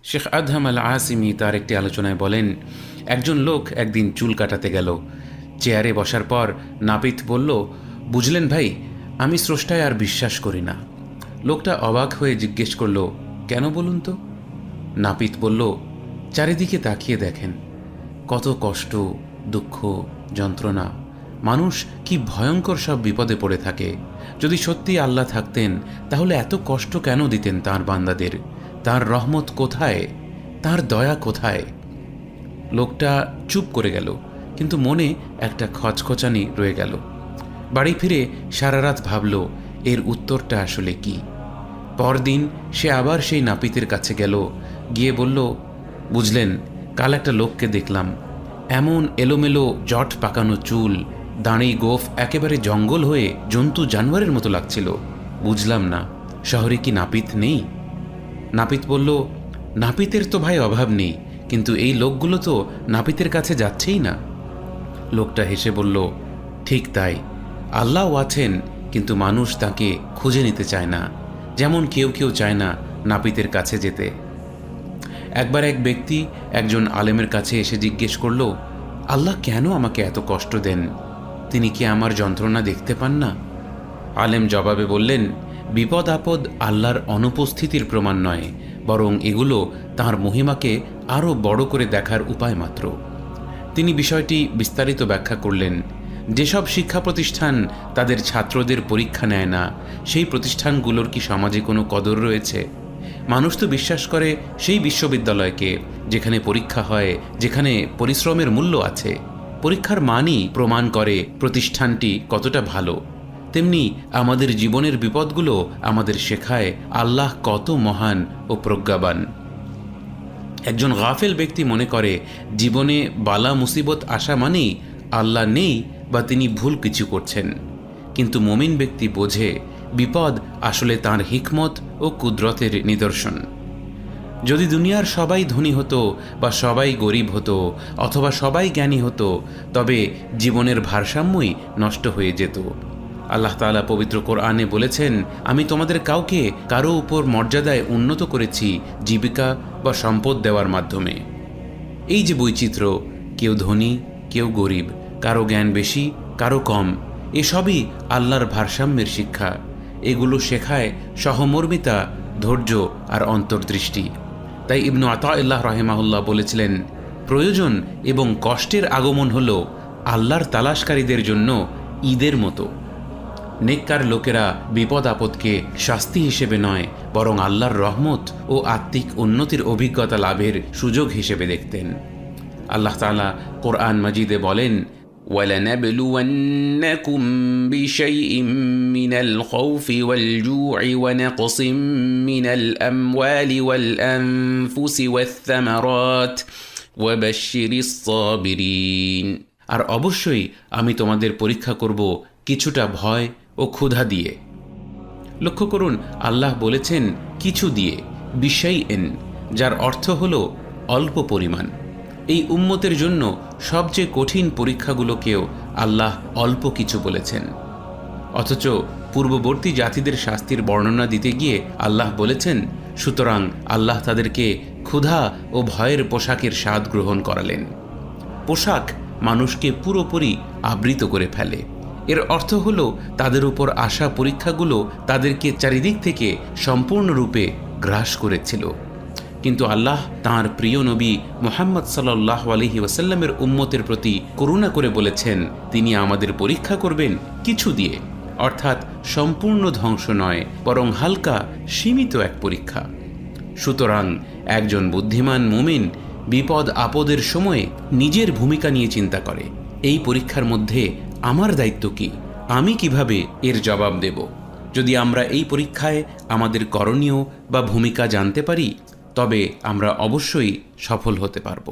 Sheikh Adham আল আসিমি তার একটি আলোচনায় বলেন, একজন লোক একদিন চুল কাটাতে গেল। চেয়ারে বসার পর নাপিত বলল, বুঝলেন ভাই, আমি স্রষ্টায় আর বিশ্বাস করি না। লোকটা অবাক হয়ে জিজ্ঞেস করল, কেন বলুন তো? নাপিত বলল, চারিদিকে তাকিয়ে দেখেন, কত কষ্ট, দুঃখ, যন্ত্রণা, মানুষ কি ভয়ঙ্কর সব বিপদে পড়ে থাকে। যদি সত্যি আল্লাহ থাকতেন তাহলে এত কষ্ট কেন দিতেন তাঁর বান্দাদের? তার রহমত কোথায়? তার দয়া কোথায়? লোকটা চুপ করে গেল, কিন্তু মনে একটা খচখচানি রয়ে গেল। বাড়ি ফিরে সারা রাত ভাবল এর উত্তরটা আসলে কি। পরদিন সে আবার সেই নাপিতের কাছে গেল, গিয়ে বলল, বুঝলেন, কাল একটা লোককে দেখলাম, এমন এলোমেলো জট পাকানো চুল, দাঁড়ি গোফ একেবারে জঙ্গল হয়ে জন্তু জানোয়ারের মতো লাগছিল। বুঝলাম না, শহরে কি নাপিত নেই? নাপিত বলল, নাপিতের তো ভাই অভাব নেই, কিন্তু এই লোকগুলো তো নাপিতের কাছে যাচ্ছেই না। লোকটা হেসে বলল, ঠিক তাই, আল্লাহও আছেন, কিন্তু মানুষ তাকে খুঁজে নিতে চায় না, যেমন কেউ কেউ চায় না নাপিতের কাছে যেতে। একবার এক ব্যক্তি একজন আলেমের কাছে এসে জিজ্ঞেস করল, আল্লাহ কেন আমাকে এত কষ্ট দেন? তিনি কি আমার যন্ত্রণা দেখতে পান না? আলেম জবাবে বললেন, বিপদ আপদ আল্লাহর অনুপস্থিতির প্রমাণ নয়, বরং এগুলো তাঁর মহিমাকে আরও বড় করে দেখার উপায় মাত্র। তিনি বিষয়টি বিস্তারিত ব্যাখ্যা করলেন। যেসব শিক্ষা প্রতিষ্ঠান তাদের ছাত্রদের পরীক্ষা নেয় না, সেই প্রতিষ্ঠানগুলোর কি সমাজে কোনো কদর রয়েছে? মানুষ তো বিশ্বাস করে সেই বিশ্ববিদ্যালয়কে যেখানে পরীক্ষা হয়, যেখানে পরিশ্রমের মূল্য আছে। পরীক্ষার মানই প্রমাণ করে প্রতিষ্ঠানটি কতটা ভালো। তেমনি আমাদের জীবনের বিপদগুলো আমাদের শেখায় আল্লাহ কত মহান ও প্রজ্ঞাবান। একজন গাফেল ব্যক্তি মনে করে জীবনে বালা মুসিবত আসা মানেই আল্লাহ নেই বা তিনি ভুল কিছু করছেন, কিন্তু মুমিন ব্যক্তি বোঝে বিপদ আসলে তাঁর হিকমত ও কুদরতের নিদর্শন। যদি দুনিয়ার সবাই ধনী হতো বা সবাই গরিব হতো অথবা সবাই জ্ঞানী হতো, তবে জীবনের ভারসাম্যই নষ্ট হয়ে যেত। আল্লাহ তাআলা পবিত্র কোরআনে বলেছেন, আমি তোমাদের কাউকে কারো উপর মর্যাদায় উন্নত করেছি জীবিকা বা সম্পদ দেওয়ার মাধ্যমে। এই যে বৈচিত্র্য, কেউ ধনী কেউ গরিব, কারো জ্ঞান বেশি কারো কম, এসবই আল্লাহর ভারসাম্যের শিক্ষা। এগুলো শেখায় সহমর্মিতা, ধৈর্য আর অন্তর্দৃষ্টি। তাই ইবনু আতাউল্লাহ রাহিমাহুল্লাহ বলেছিলেন, প্রয়োজন এবং কষ্টের আগমন হল আল্লাহর তালাশকারীদের জন্য ঈদের মতো। নেককার লোকেরা বিপদ আপদকে শাস্তি হিসেবে নয়, বরং আল্লাহর রহমত ও আত্মিক উন্নতির অভিজ্ঞতা লাভের সুযোগ হিসেবে দেখতেন। আল্লাহ তাআলা কোরআন মাজিদে বলেন, وَلَنَبْلُوَنَّكُمْ بِشَيْءٍ مِّنَ الْخَوْفِ وَالْجُوعِ وَنَقْصٍ مِّنَ الْأَمْوَالِ وَالْأَنفُسِ وَالثَّمَرَاتِ وَبَشِّرِ الصَّابِرِينَ। আর অবশ্যই আমি তোমাদের পরীক্ষা করব কিছুটা ভয় ও ক্ষুধা দিয়ে। লক্ষ্য করুন, আল্লাহ বলেছেন কিছু দিয়ে, বিশাইইন, যার অর্থ হল অল্প পরিমাণ। এই উম্মতের জন্য সবচেয়ে কঠিন পরীক্ষাগুলোকেও আল্লাহ অল্প কিছু বলেছেন। অথচ পূর্ববর্তী জাতিদের শাস্তির বর্ণনা দিতে গিয়ে আল্লাহ বলেছেন, সুতরাং আল্লাহ তাদেরকে ক্ষুধা ও ভয়ের পোশাকের স্বাদ গ্রহণ করালেন। পোশাক মানুষকে পুরোপুরি আবৃত করে ফেলে। এর অর্থ হল তাদের উপর আসা পরীক্ষাগুলো তাদেরকে চারিদিক থেকে সম্পূর্ণরূপে গ্রাস করেছিল। কিন্তু আল্লাহ তাঁর প্রিয় নবী মুহাম্মদ সাল্লাল্লাহু আলাইহি ওয়াসাল্লামের উম্মতের প্রতি করুণা করে বলেছেন, তিনি আমাদের পরীক্ষা করবেন কিছু দিয়ে, অর্থাৎ সম্পূর্ণ ধ্বংস নয়, বরং হালকা সীমিত এক পরীক্ষা। সুতরাং একজন বুদ্ধিমান মুমিন বিপদ আপদের সময়ে নিজের ভূমিকা নিয়ে চিন্তা করে, এই পরীক্ষার মধ্যে আমার দায়িত্ব কি? আমি কিভাবে এর জবাব দেব? যদি আমরা এই পরীক্ষায় আমাদের করণীয় বা ভূমিকা জানতে পারি, তবে আমরা অবশ্যই সফল হতে পারব।